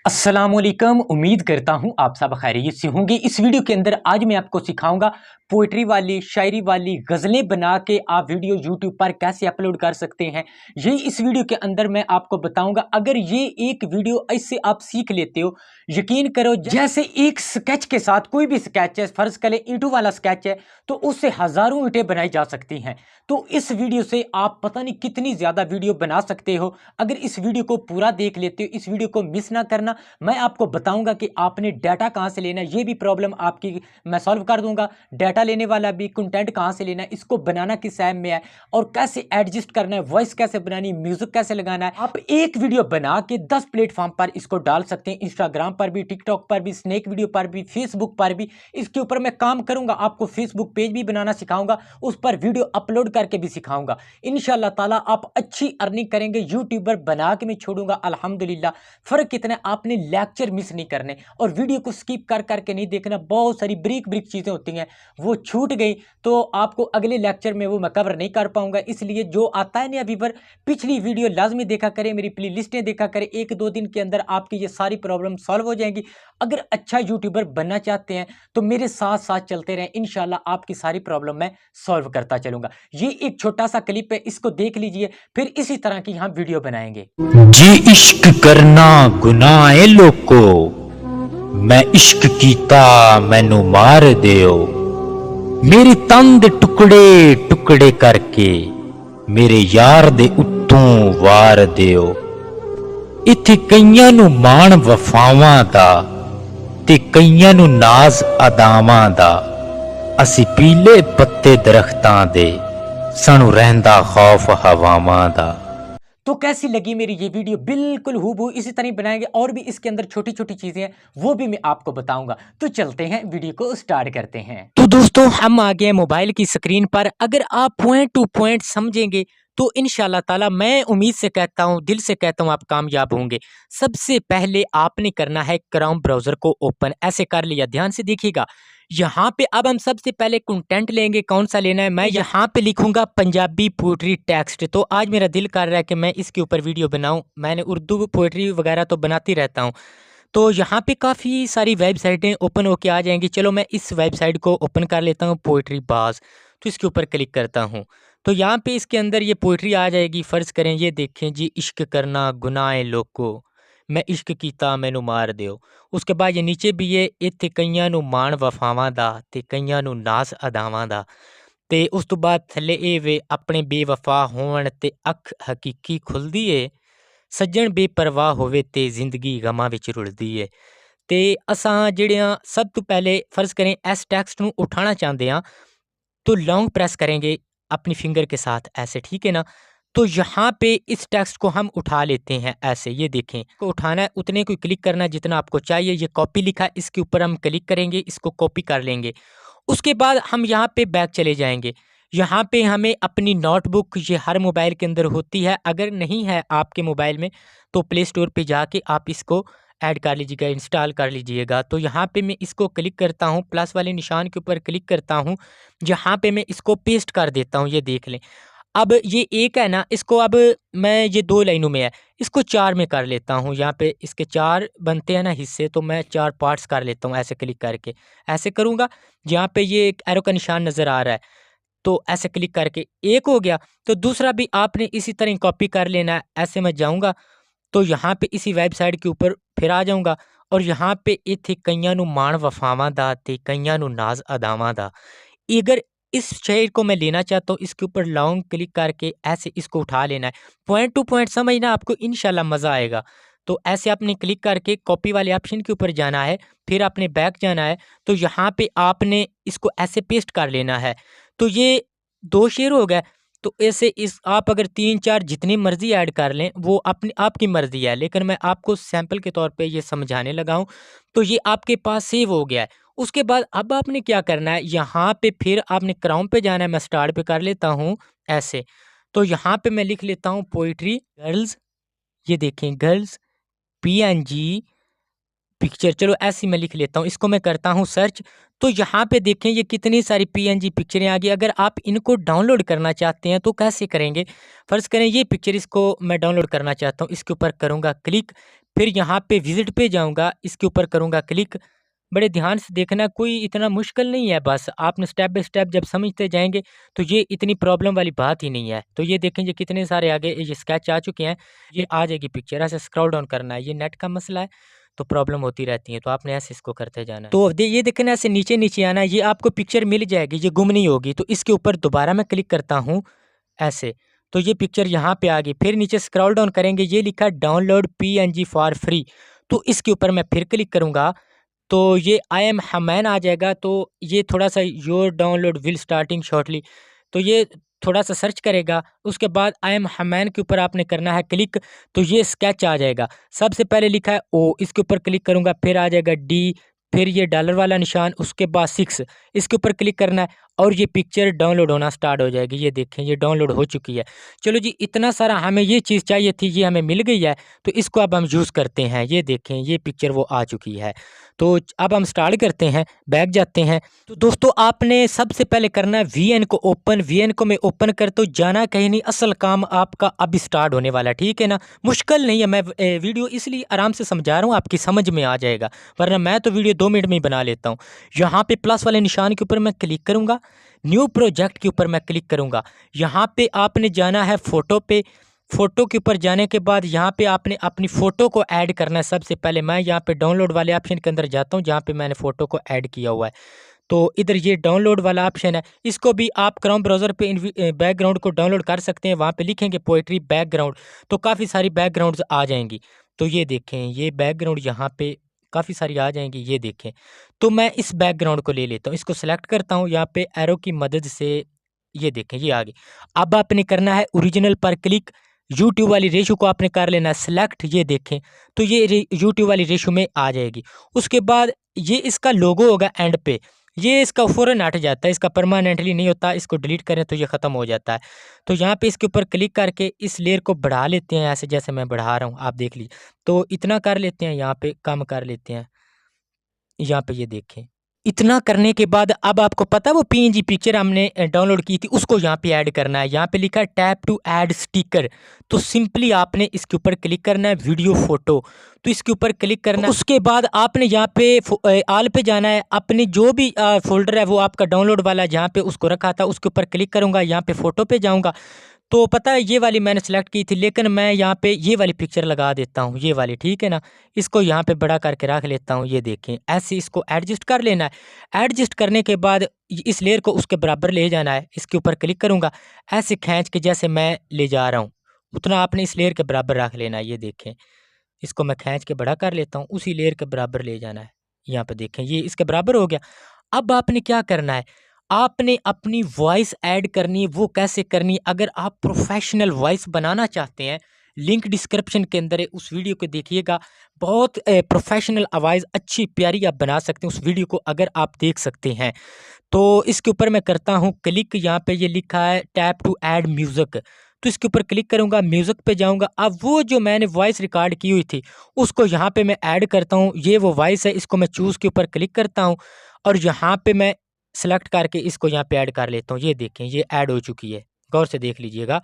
अस्सलामुअलैकुम। उम्मीद करता हूँ आप सब खैरियत से होंगे। इस वीडियो के अंदर आज मैं आपको सिखाऊंगा पोइट्री वाली, शायरी वाली गज़लें बना के आप वीडियो यूट्यूब पर कैसे अपलोड कर सकते हैं। ये इस वीडियो के अंदर मैं आपको बताऊंगा। अगर ये एक वीडियो इससे आप सीख लेते हो, यकीन करो जैसे एक स्केच के साथ कोई भी स्केच है, फर्ज करें ईंटों वाला स्केच है, तो उससे हज़ारों ईंटें बनाई जा सकती हैं। तो इस वीडियो से आप पता नहीं कितनी ज़्यादा वीडियो बना सकते हो। अगर इस वीडियो को पूरा देख लेते हो, इस वीडियो को मिस ना करना। मैं आपको बताऊंगा कि आपने डाटा कहां से लेना है, ये भी प्रॉब्लम आपकी मैं सॉल्व कर दूंगा। डाटा लेने वाला भी, कंटेंट कहां से लेना है, इसको बनाना किस ऐप में है और कैसे एडजस्ट करना है, वॉइस कैसे बनानी है, म्यूजिक कैसे लगाना है। आप एक वीडियो बना के 10 प्लेटफॉर्म पर इसको डाल सकते हैं। इंस्टाग्राम पर भी, टिकटॉक पर भी, स्नैक वीडियो पर भी, फेसबुक पर भी। इसके ऊपर मैं काम करूंगा, आपको फेसबुक पेज भी बनाना सिखाऊंगा, उस पर वीडियो अपलोड करके भी सिखाऊंगा। इंशाल्लाह ताला आप अच्छी अर्निंग करेंगे। यूट्यूबर बना के मैं छोड़ूंगा अल्हम्दुलिल्लाह। फर्क कितना है, आपने लेक्चर मिस नहीं करने और वीडियो को स्किप कर करके नहीं देखना। बहुत सारी ब्रीक ब्रीक चीजें होती हैं, वो छूट गई तो आपको अगले लेक्चर में वो मैं कवर नहीं कर पाऊंगा। इसलिए जो आता है ना व्यूअर, पिछली वीडियो लाजमी देखा करें, मेरी प्ले लिस्टें देखा करें। 1-2 दिन के अंदर आपकी ये सारी प्रॉब्लम सॉल्व हो जाएंगी। अगर अच्छा यूट्यूबर बनना चाहते हैं तो मेरे साथ साथ चलते रहें, इंशाल्लाह आपकी सारी प्रॉब्लम मैं सॉल्व करता चलूंगा। ये एक छोटा सा क्लिप है, इसको देख लीजिए, फिर इसी तरह की हम वीडियो बनाएंगे। जी इश्क करना गुनाह है लोको, मैं इश्क कीता मैनू मार दियो। मेरी तंद टुकड़े टुकड़े करके मेरे यार दे उत्तों वार दियो। इत्थे कईयां नू माण वफावां दा ते कईयां नू नाज अदावां दा। असी पीले पत्ते दरख्तां दे, सानू रहिंदा खौफ हवावां दा। तो कैसी लगी मेरी ये वीडियो? बिल्कुल हूबहू इसी तरह बनाएंगे और भी इसके अंदर छोटी छोटी चीजें हैं, वो भी मैं आपको बताऊंगा। तो चलते हैं, वीडियो को स्टार्ट करते हैं। तो दोस्तों हम आ गए मोबाइल की स्क्रीन पर। अगर आप पॉइंट टू पॉइंट समझेंगे तो इंशाल्लाह ताला मैं उम्मीद से कहता हूँ, दिल से कहता हूँ, आप कामयाब होंगे। सबसे पहले आपने करना है क्रोम ब्राउजर को ओपन। ऐसे कर लिया, ध्यान से देखिएगा। यहाँ पे अब हम सबसे पहले कंटेंट लेंगे। कौन सा लेना है? मैं यहाँ पे लिखूंगा पंजाबी पोइट्री टेक्स्ट। तो आज मेरा दिल कर रहा है कि मैं इसके ऊपर वीडियो बनाऊं। मैंने उर्दू पोइट्री वगैरह तो बनाती रहता हूँ। तो यहाँ पे काफ़ी सारी वेबसाइटें ओपन होके आ जाएंगी। चलो मैं इस वेबसाइट को ओपन कर लेता हूँ, पोइट्री बाज। तो इसके ऊपर क्लिक करता हूँ तो यहाँ पे इसके अंदर ये पोइट्री आ जाएगी। फ़र्ज़ करें ये देखें जी, इश्क करना गुनाह लोको, मैं इश्क कीता मैनू मार दियो। उसके बाद ये नीचे भी ये इत्थे कईयां नू माण वफावां दा ते कईयां नू नास अदावां दा। ते उस तो बाद थल्ले ए वे, अपने बेवफा होवन ते अख हकीकी खुलदी ए, सज्जन बेपरवाह होवे ते जिंदगी गमां विच रुलदी है। ते असां जिहड़ियां सब तो पहले फ़र्ज़ करें इस टेक्स्ट नू उठाना चाहते हैं तो लॉन्ग प्रेस करेंगे अपनी फिंगर के साथ, ऐसे, ठीक है ना। तो यहाँ पे इस टेक्स्ट को हम उठा लेते हैं ऐसे, ये देखें। को उठाना है उतने को क्लिक करना है जितना आपको चाहिए। ये कॉपी लिखा है, इसके ऊपर हम क्लिक करेंगे, इसको कॉपी कर लेंगे। उसके बाद हम यहाँ पे बैक चले जाएंगे। यहाँ पे हमें अपनी नोटबुक, ये हर मोबाइल के अंदर होती है, अगर नहीं है आपके मोबाइल में तो प्ले स्टोर पे जाके आप इसको ऐड कर लीजिएगा, इंस्टॉल कर लीजिएगा। तो यहाँ पे मैं इसको क्लिक करता हूँ, प्लस वाले निशान के ऊपर क्लिक करता हूँ, यहाँ पे मैं इसको पेस्ट कर देता हूँ। ये देख लें, अब ये एक है ना, इसको अब मैं, ये 2 लाइनों में है, इसको 4 में कर लेता हूँ। यहाँ पे इसके 4 बनते हैं ना हिस्से, तो मैं 4 पार्ट्स कर लेता हूँ ऐसे क्लिक करके। ऐसे करूँगा, यहाँ पे ये एक एरो का निशान नज़र आ रहा है, तो ऐसे क्लिक करके एक हो गया। तो दूसरा भी आपने इसी तरह कॉपी कर लेना है। ऐसे मैं जाऊँगा तो यहाँ पे इसी वेबसाइट के ऊपर फिर आ जाऊँगा और यहाँ पे इत्थे कईयां नू माण वफावां दा ते कईयां नू नाज अदावां दा। अगर इस शेर को मैं लेना चाहता हूँ, इसके ऊपर लॉन्ग क्लिक करके ऐसे इसको उठा लेना है। पॉइंट टू पॉइंट समझना, आपको इंशाल्लाह मज़ा आएगा। तो ऐसे आपने क्लिक करके कॉपी वाले ऑप्शन के ऊपर जाना है, फिर आपने बैक जाना है। तो यहाँ पे आपने इसको ऐसे पेस्ट कर लेना है। तो ये 2 शेर हो गए। तो ऐसे इस आप अगर 3-4 जितनी मर्ज़ी ऐड कर लें, वो अपनी आपकी मर्ज़ी है, लेकिन मैं आपको सैंपल के तौर पे ये समझाने लगा हूँ। तो ये आपके पास सेव हो गया है। उसके बाद अब आपने क्या करना है, यहाँ पे फिर आपने क्राउन पे जाना है। मैं स्टार्ट पे कर लेता हूँ ऐसे। तो यहाँ पे मैं लिख लेता हूँ पोइट्री गर्ल्स, ये देखें गर्ल्स पीएनजी पिक्चर, चलो ऐसी मैं लिख लेता हूँ। इसको मैं करता हूँ सर्च। तो यहाँ पे देखें ये कितनी सारी पीएनजी पिक्चरें आ गई। अगर आप इनको डाउनलोड करना चाहते हैं तो कैसे करेंगे? फ़र्ज़ करें ये पिक्चर, इसको मैं डाउनलोड करना चाहता हूँ, इसके ऊपर करूँगा क्लिक, फिर यहाँ पे विजिट पे जाऊँगा, इसके ऊपर करूँगा क्लिक। बड़े ध्यान से देखना, कोई इतना मुश्किल नहीं है, बस आपने स्टेप बाय स्टेप जब समझते जाएँगे तो ये इतनी प्रॉब्लम वाली बात ही नहीं है। तो ये देखें, ये कितने सारे आगे ये स्केच आ चुके हैं, ये आ जाएगी पिक्चर, ऐसे स्क्रॉल डाउन करना है। ये नेट का मसला है तो प्रॉब्लम होती रहती है, तो आपने ऐसे इसको करते जाना है। तो ये देखें ना, ऐसे नीचे-नीचे आना है, ये आपको पिक्चर मिल जाएगी, ये गुम नहीं होगी। तो इसके ऊपर दोबारा मैं क्लिक करता हूँ ऐसे, तो ये पिक्चर यहाँ पे आ गई। फिर नीचे स्क्रॉल डाउन करेंगे, ये लिखा है डाउनलोड पीएनजी फॉर फ्री, तो इसके ऊपर मैं फिर क्लिक करूँगा तो ये आई एम हमैन आ जाएगा। तो ये थोड़ा-सा your download will starting shortly, तो ये थोड़ा-सा सर्च करेगा। उसके बाद आई एम हमैन के ऊपर आपने करना है क्लिक, तो ये स्केच आ जाएगा। सबसे पहले लिखा है ओ, इसके ऊपर क्लिक करूँगा, फिर आ जाएगा डी, फिर ये डॉलर वाला निशान, उसके बाद 6, इसके ऊपर क्लिक करना है और ये पिक्चर डाउनलोड होना स्टार्ट हो जाएगी। ये देखें, ये डाउनलोड हो चुकी है। चलो जी, इतना सारा हमें ये चीज़ चाहिए थी, ये हमें मिल गई है, तो इसको अब हम यूज़ करते हैं। ये देखें, ये पिक्चर वो आ चुकी है। तो अब हम स्टार्ट करते हैं, बैक जाते हैं। तो दोस्तों, आपने सबसे पहले करना है वीएन को ओपन। वीएन को मैं ओपन करता हूँ, जाना कहीं नहीं, असल काम आपका अब स्टार्ट होने वाला है, ठीक है ना। मुश्किल नहीं है, मैं वीडियो इसलिए आराम से समझा रहा हूँ, आपकी समझ में आ जाएगा, वरना मैं तो वीडियो 2 मिनट में ही बना लेता हूँ। यहाँ पे प्लस वाले निशान के ऊपर मैं क्लिक करूँगा, न्यू प्रोजेक्ट के ऊपर मैं क्लिक करूँगा। यहाँ पे आपने जाना है फ़ोटो पे। फ़ोटो के ऊपर जाने के बाद यहाँ पे आपने अपनी फ़ोटो को ऐड करना है। सबसे पहले मैं यहाँ पे डाउनलोड वाले ऑप्शन के अंदर जाता हूँ, जहाँ पे मैंने फ़ोटो को ऐड किया हुआ है। तो इधर ये डाउनलोड वाला ऑप्शन है, इसको भी आप क्रोम ब्राउज़र पे बैकग्राउंड को डाउनलोड कर सकते हैं। वहाँ पे लिखेंगे पोएट्री बैकग्राउंड, तो काफ़ी सारी बैकग्राउंड्स आ जाएँगी। तो ये देखें, ये बैकग्राउंड यहाँ पे काफ़ी सारी आ जाएँगी, ये देखें। तो मैं इस बैकग्राउंड को ले लेता हूँ, इसको सेलेक्ट करता हूँ यहाँ पे एरो की मदद से, ये देखें, ये आ गई। अब आपने करना है ओरिजिनल पर क्लिक, यूट्यूब वाली रेशो को आपने कर लेना है सिलेक्ट, ये देखें, तो ये यूट्यूब वाली रेशो में आ जाएगी। उसके बाद ये इसका लोगो होगा एंड पे, ये इसका फ़ौरन हट जाता है, इसका परमानेंटली नहीं होता। इसको डिलीट करें तो ये ख़त्म हो जाता है। तो यहाँ पे इसके ऊपर क्लिक करके इस लेयर को बढ़ा लेते हैं, ऐसे जैसे मैं बढ़ा रहा हूँ, आप देख लीजिए। तो इतना कर लेते हैं, यहाँ पे कम कर लेते हैं, यहाँ पे ये देखें। इतना करने के बाद अब आपको पता है वो पीएनजी पिक्चर हमने डाउनलोड की थी, उसको यहाँ पे ऐड करना है। यहाँ पे लिखा है टैप टू ऐड स्टिकर, तो सिंपली आपने इसके ऊपर क्लिक करना है, वीडियो फोटो, तो इसके ऊपर क्लिक करना है। उसके बाद आपने यहाँ पे आल पे जाना है, अपनी जो भी फोल्डर है वो आपका डाउनलोड वाला जहाँ पे उसको रखा था उसके ऊपर क्लिक करूँगा। यहाँ पे फ़ोटो पे जाऊँगा, तो पता है ये वाली मैंने सेलेक्ट की थी, लेकिन मैं यहाँ पे ये वाली पिक्चर लगा देता हूँ, ये वाली, ठीक है ना। इसको यहाँ पे बड़ा करके रख लेता हूँ, ये देखें, ऐसे इसको एडजस्ट कर लेना है। एडजस्ट करने के बाद इस लेयर को उसके बराबर ले जाना है, इसके ऊपर क्लिक करूँगा, ऐसे खींच के जैसे मैं ले जा रहा हूँ उतना आपने इस लेयर के बराबर रख लेना है। ये देखें, इसको मैं खींच के बड़ा कर लेता हूँ, उसी लेयर के बराबर ले जाना है। यहाँ पे देखें, ये इसके बराबर हो गया। अब आपने क्या करना है, आपने अपनी वॉइस ऐड करनी है। वो कैसे करनी है, अगर आप प्रोफेशनल वॉइस बनाना चाहते हैं, लिंक डिस्क्रिप्शन के अंदर है, उस वीडियो को देखिएगा। बहुत प्रोफेशनल आवाज़ अच्छी प्यारी आप बना सकते हैं, उस वीडियो को अगर आप देख सकते हैं। तो इसके ऊपर मैं करता हूँ क्लिक, यहाँ पे ये लिखा है टैप टू ऐड म्यूज़िक, तो इसके ऊपर क्लिक करूँगा, म्यूज़िक पे जाऊँगा। अब वो जो मैंने वॉइस रिकॉर्ड की हुई थी उसको यहाँ पे मैं ऐड करता हूँ। ये वो वॉइस है, इसको मैं चूज़ के ऊपर क्लिक करता हूँ और यहाँ पे मैं सेलेक्ट करके इसको यहाँ पे ऐड कर लेता हूँ। ये देखें, ये ऐड हो चुकी है, गौर से देख लीजिएगा।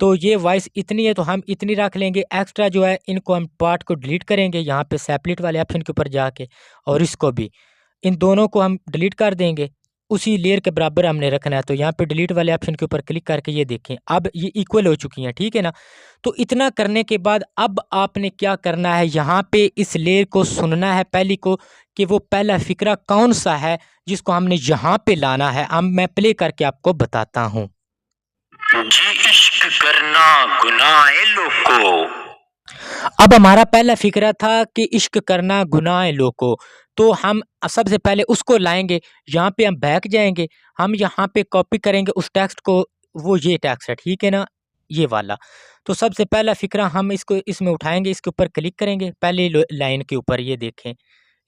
तो ये वॉइस इतनी है तो हम इतनी रख लेंगे। एक्स्ट्रा जो है इनको हम पार्ट को डिलीट करेंगे, यहाँ पे सेपरेट वाले ऑप्शन के ऊपर जाके, और इसको भी, इन दोनों को हम डिलीट कर देंगे। उसी लेयर के बराबर हमने रखना है, तो यहाँ पे डिलीट वाले ऑप्शन के ऊपर क्लिक करके ये देखें, अब ये इक्वल हो चुकी हैं, ठीक है ना। तो इतना करने के बाद अब आपने क्या करना है, यहाँ पे इस लेयर को सुनना है पहली को, कि वो पहला फ़िक्रा कौन सा है जिसको हमने यहाँ पे लाना है। अब मैं प्ले करके आपको बताता हूँ। जी इश्क करना गुनाह है लोगों। अब हमारा पहला फ़िक्रा था कि इश्क करना गुनाह है लोगों, तो हम सबसे पहले उसको लाएंगे। यहाँ पे हम बैक जाएंगे, हम यहाँ पे कॉपी करेंगे उस टेक्स्ट को, वो ये टेक्स्ट है, ठीक है ना, ये वाला। तो सबसे पहला फ़िक्रा हम इसको इसमें उठाएंगे, इसके ऊपर क्लिक करेंगे, पहले लाइन के ऊपर, ये देखें,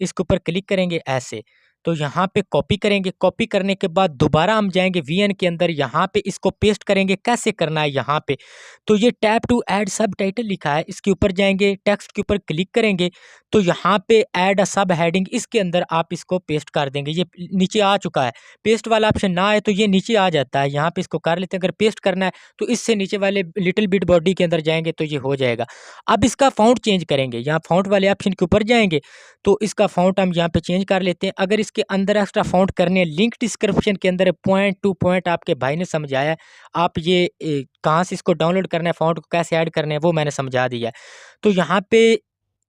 इसके ऊपर क्लिक करेंगे ऐसे। तो यहाँ पे कॉपी करेंगे, कॉपी करने के बाद दोबारा हम जाएंगे वीएन के अंदर, यहाँ पे इसको पेस्ट करेंगे। कैसे करना है यहाँ पे, तो ये टैप टू ऐड सब टाइटल लिखा है, इसके ऊपर जाएंगे, टेक्स्ट के ऊपर क्लिक करेंगे तो यहाँ पे ऐड अ सब हेडिंग, इसके अंदर आप इसको पेस्ट कर देंगे। ये नीचे आ चुका है, पेस्ट वाला ऑप्शन ना आए तो ये नीचे आ जाता है, यहाँ पे इसको कर लेते हैं। अगर पेस्ट करना है तो इससे नीचे वाले लिटिल बिट बॉडी के अंदर जाएंगे तो ये हो जाएगा। अब इसका फ़ॉन्ट चेंज करेंगे, यहाँ फ़ॉन्ट वाले ऑप्शन के ऊपर जाएंगे तो इसका फ़ॉन्ट हम यहाँ पे चेंज कर लेते हैं। अगर इसके अंदर एक्स्ट्रा फ़ॉन्ट करने हैं, लिंक डिस्क्रिप्शन के अंदर पॉइंट टू पॉइंट आपके भाई ने समझाया है। आप ये कहाँ से इसको डाउनलोड करना है, फ़ॉन्ट को कैसे ऐड करना है, वो मैंने समझा दिया है। तो यहाँ पे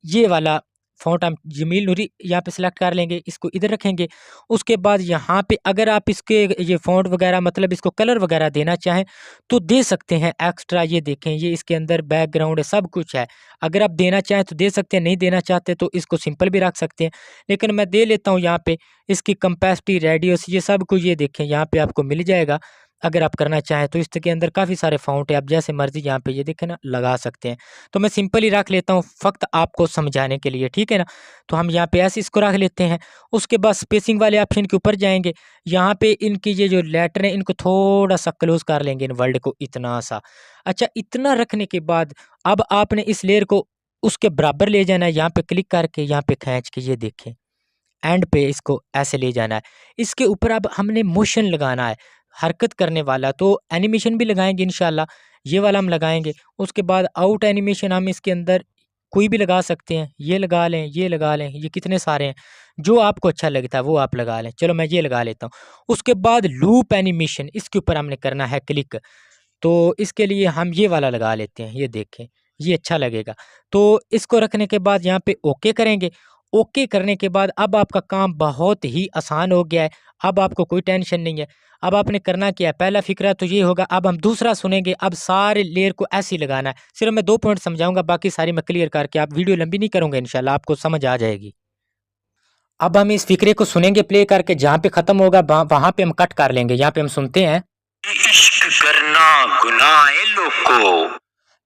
ये वाला फ़ॉन्ट हम जमील नूरी यहाँ पे सिलेक्ट कर लेंगे, इसको इधर रखेंगे। उसके बाद यहाँ पे अगर आप इसके ये फ़ॉन्ट वगैरह मतलब इसको कलर वगैरह देना चाहें तो दे सकते हैं एक्स्ट्रा। ये देखें, ये इसके अंदर बैकग्राउंड है, सब कुछ है। अगर आप देना चाहें तो दे सकते हैं, नहीं देना चाहते तो इसको सिंपल भी रख सकते हैं। लेकिन मैं दे लेता हूँ यहाँ पे। इसकी कैपेसिटी, रेडियस, ये सब कुछ ये देखें यहाँ पे आपको मिल जाएगा अगर आप करना चाहें तो। इसके अंदर काफ़ी सारे फ़ॉन्ट है, आप जैसे मर्ज़ी यहाँ पे ये देखें ना लगा सकते हैं। तो मैं सिंपल ही रख लेता हूँ फ़क्त आपको समझाने के लिए, ठीक है ना। तो हम यहाँ पे ऐसे इसको रख लेते हैं। उसके बाद स्पेसिंग वाले ऑप्शन के ऊपर जाएंगे, यहाँ पे इनकी ये जो लेटर हैं इनको थोड़ा सा क्लोज कर लेंगे, इन वर्ड को इतना सा। अच्छा, इतना रखने के बाद अब आपने इस लेयर को उसके बराबर ले जाना है, यहाँ पे क्लिक करके यहाँ पे खींच के ये देखें एंड पे इसको ऐसे ले जाना है। इसके ऊपर अब हमने मोशन लगाना है, हरकत करने वाला, तो एनिमेशन भी लगाएंगे इंशाल्लाह, ये वाला हम लगाएंगे। उसके बाद आउट एनिमेशन हम इसके अंदर कोई भी लगा सकते हैं, ये लगा लें, ये लगा लें, ये कितने सारे हैं, जो आपको अच्छा लगता है वो आप लगा लें। चलो मैं ये लगा लेता हूँ। उसके बाद लूप एनिमेशन, इसके ऊपर हमने करना है क्लिक, तो इसके लिए हम ये वाला लगा लेते हैं, ये देखें ये अच्छा लगेगा। तो इसको रखने के बाद यहाँ पे ओके करेंगे। ओके करने के बाद अब आपका काम बहुत ही आसान हो गया है, अब आपको कोई टेंशन नहीं है। अब आपने करना क्या है, पहला फिक्रा तो ये होगा, अब हम दूसरा सुनेंगे। अब सारे लेयर को ऐसे ही लगाना है, सिर्फ मैं 2 पॉइंट समझाऊंगा, बाकी सारी मैं क्लियर करके, आप वीडियो लंबी नहीं करूंगा, इंशाल्लाह आपको समझ आ जाएगी। अब हम इस फिक्रे को सुनेंगे प्ले करके, जहाँ पे खत्म होगा वहां पे हम कट कर लेंगे। यहाँ पे हम सुनते हैं, इश्क करना गुनाह है लोगों।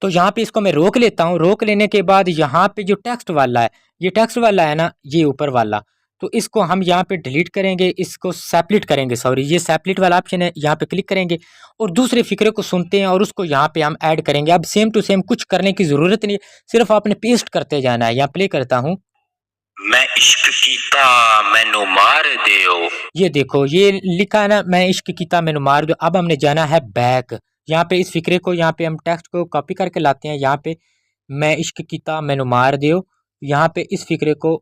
तो यहाँ पे इसको मैं रोक लेता हूँ। रोक लेने के बाद यहाँ पे जो टेक्स्ट वाला है, ये टेक्स्ट वाला है ना, ये ऊपर वाला, तो इसको हम यहाँ पे डिलीट करेंगे, इसको सेपरेट करेंगे, सॉरी ये सेपरेट वाला ऑप्शन है, यहाँ पे क्लिक करेंगे और दूसरे फिक्रे को सुनते हैं और उसको यहाँ पे हम ऐड करेंगे। अब सेम टू सेम कुछ करने की ज़रूरत नहीं, सिर्फ आपने पेस्ट करते जाना है। यहाँ प्ले करता हूँ, मैं इश्क कीता मैनू मार दियो। ये देखो ये लिखा है ना, मैं इश्क कीता मैनू मार दो। अब हमने जाना है बैक, यहाँ पे इस फिक्रे को, यहाँ पे हम टेक्स्ट को कॉपी करके लाते हैं। यहाँ पे मैं इश्क कीता मैनू मार दियो, यहाँ पे इस फिक्रे को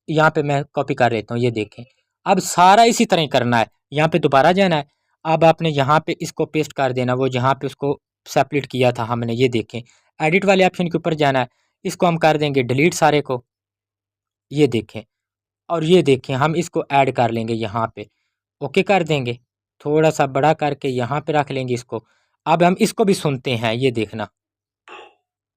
यहाँ पे मैं कॉपी कर लेता हूँ। ये देखें, अब सारा इसी तरह ही करना है। यहाँ पे दोबारा जाना है, अब आपने यहाँ पे इसको पेस्ट कर देना, वो जहाँ पे उसको सेपरेट किया था हमने। ये देखें, एडिट वाले ऑप्शन के ऊपर जाना है, इसको हम कर देंगे डिलीट सारे को। ये देखें, और ये देखें हम इसको ऐड कर लेंगे यहाँ पे, ओके कर देंगे, थोड़ा सा बड़ा करके यहाँ पे रख लेंगे इसको। अब हम इसको भी सुनते हैं, ये देखना,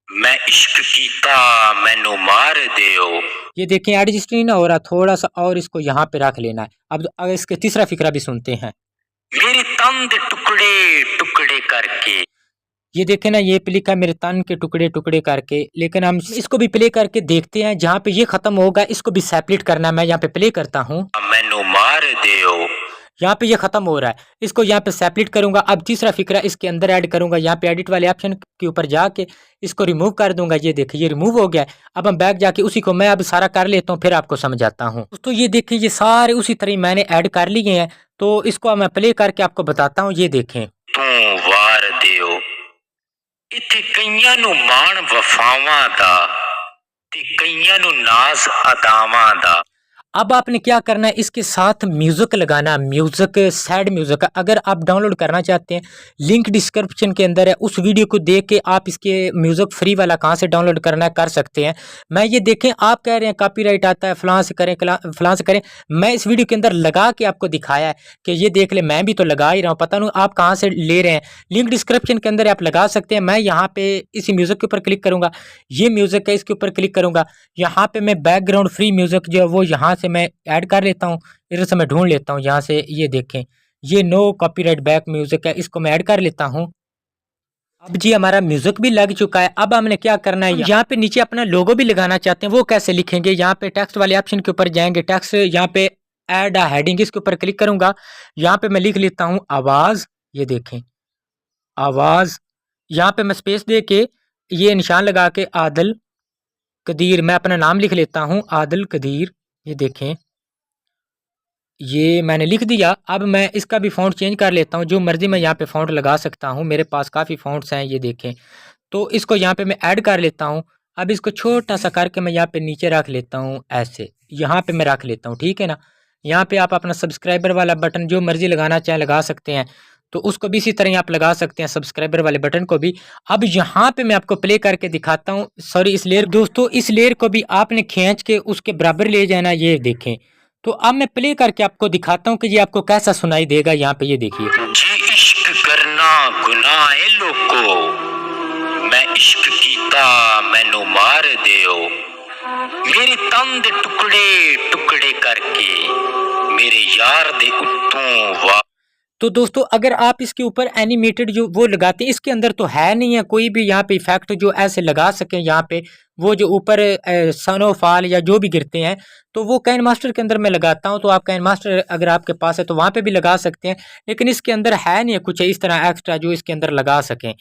मैं इश्क कीता मैनू मार दियो। ये देखें एडजस्ट नहीं ना हो रहा, थोड़ा सा और इसको यहाँ पे रख लेना है। अब अगर इसके तीसरा फिक्रा भी सुनते हैं, मेरे तन दे टुकड़े टुकड़े करके। ये देखें ना, ये पे लिखा है मेरे तन के टुकड़े टुकड़े करके, लेकिन हम इसको भी प्ले करके देखते हैं। जहाँ पे ये खत्म होगा इसको भी सेपरेट करना है। मैं यहाँ पे प्ले करता हूँ, मैनू मार दियो। यहाँ पे ये खत्म हो रहा है, इसको यहाँ पे सेपरेट करूंगा। अब तीसरा फिक्रा इसके अंदर ऐड करूंगा, यहाँ पे एडिट वाले ऑप्शन के ऊपर जाके इसको रिमूव कर दूंगा। ये देखिए ये रिमूव हो गया है। अब हम बैक जाके उसी को मैं अब सारा कर लेता हूँ, फिर आपको समझाता हूँ। दोस्तों ये देखिए ये सारे उसी तरह मैंने ऐड कर लिए हैं, तो इसको मैं प्ले करके आपको बताता हूँ। ये देखें, तू वार दियो इत्थे कईयां नू मान वफावां दा ते कईयां नू नाज अदावां दा। अब आपने क्या करना है, इसके साथ म्यूज़िक लगाना, म्यूज़िक सैड म्यूज़िक। अगर आप डाउनलोड करना चाहते हैं, लिंक डिस्क्रिप्शन के अंदर है, उस वीडियो को देख के आप इसके म्यूज़िक फ्री वाला कहाँ से डाउनलोड करना है कर सकते हैं। मैं ये देखें, आप कह रहे हैं कॉपीराइट आता है, फलां से करें फलां से करें, मैं इस वीडियो के अंदर लगा के आपको दिखाया है कि ये देख ले, मैं भी तो लगा ही रहा हूँ, पता नहीं आप कहाँ से ले रहे हैं। लिंक डिस्क्रिप्शन के अंदर आप लगा सकते हैं। मैं यहाँ पे इसी म्यूज़िक के ऊपर क्लिक करूँगा, ये म्यूज़िक है, इसके ऊपर क्लिक करूँगा। यहाँ पे मैं बैकग्राउंड फ्री म्यूज़िक जो है वो यहाँ से मैं ऐड कर लेता हूँ, इधर से मैं ढूंढ लेता हूँ यहाँ से। ये देखें, ये नो कॉपीराइट बैक म्यूजिक है, इसको मैं ऐड कर लेता हूँ। अब जी हमारा म्यूजिक भी लग चुका है। अब हमने क्या करना है, यहाँ पे नीचे अपना लोगो भी लगाना चाहते हैं, वो कैसे लिखेंगे। यहाँ पे टेक्स्ट वाले ऑप्शन के ऊपर जाएंगे, टेक्स्ट यहाँ पे ऐड अ हेडिंग, इसके ऊपर क्लिक करूंगा। यहाँ पे मैं लिख लेता हूँ आवाज़, ये देखें आवाज़। यहाँ पे मैं स्पेस दे के ये निशान लगा के आदिल कदीर, मैं अपना नाम लिख लेता हूँ आदिल कदीर, ये देखें ये मैंने लिख दिया। अब मैं इसका भी फ़ॉन्ट चेंज कर लेता हूँ, जो मर्ज़ी मैं यहाँ पे फ़ॉन्ट लगा सकता हूँ, मेरे पास काफ़ी फ़ॉन्ट्स हैं, ये देखें। तो इसको यहाँ पे मैं ऐड कर लेता हूँ। अब इसको छोटा सा करके मैं यहाँ पे नीचे रख लेता हूँ, ऐसे यहाँ पे मैं रख लेता हूँ, ठीक है ना। यहाँ पे आप अपना सब्सक्राइबर वाला बटन जो मर्ज़ी लगाना चाहें लगा सकते हैं, तो उसको भी इसी तरह आप लगा सकते हैं, सब्सक्राइबर वाले बटन को भी। अब यहाँ पे मैं आपको प्ले करके दिखाता हूँ, सॉरी इस लेयर, दोस्तों इस लेयर को भी आपने खींच के उसके बराबर ले जाना, ये देखें। तो अब मैं प्ले करके आपको दिखाता हूँ कि ये आपको कैसा सुनाई देगा। यहाँ पे ये देखिए, जी इश्क करना गुनाह है लोको, मैं इश्क कीता मैनू मार दियो, मेरे तन दे टुकड़े टुकड़े करके मेरे यार दे उत्तों वाह। तो दोस्तों अगर आप इसके ऊपर एनिमेटेड जो वो लगाते हैं, इसके अंदर तो है नहीं है कोई भी यहाँ पे इफेक्ट जो ऐसे लगा सकें। यहाँ पे वो जो ऊपर सनोफॉल या जो भी गिरते हैं, तो वो कैन मास्टर के अंदर मैं लगाता हूँ। तो आप कैन मास्टर अगर आपके पास है तो वहाँ पे भी लगा सकते हैं, लेकिन इसके अंदर है नहीं है कुछ इस तरह एक्स्ट्रा जो इसके अंदर लगा सकें,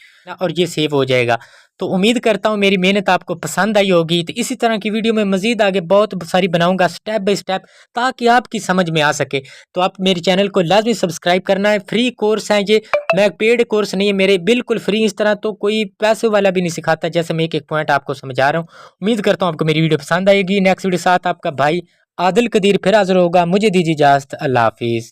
और ये सेव हो जाएगा। तो उम्मीद करता हूँ मेरी मेहनत आपको पसंद आई होगी। तो इसी तरह की वीडियो में मज़ीद आगे बहुत सारी बनाऊंगा स्टेप बाय स्टेप, ताकि आपकी समझ में आ सके। तो आप मेरे चैनल को लाजमी सब्सक्राइब करना है। फ्री कोर्स है ये, मैं पेड कोर्स नहीं है मेरे, बिल्कुल फ्री। इस तरह तो कोई पैसे वाला भी नहीं सिखाता, जैसे मैं एक एक पॉइंट आपको समझा रहा हूँ। उम्मीद करता हूँ आपको मेरी वीडियो पसंद आएगी। नेक्स्ट वीडियो साथ आपका भाई आदिल कदीर फिर हाजिर होगा। मुझे दीजिए इजाज़त, अल्लाह हाफिज़।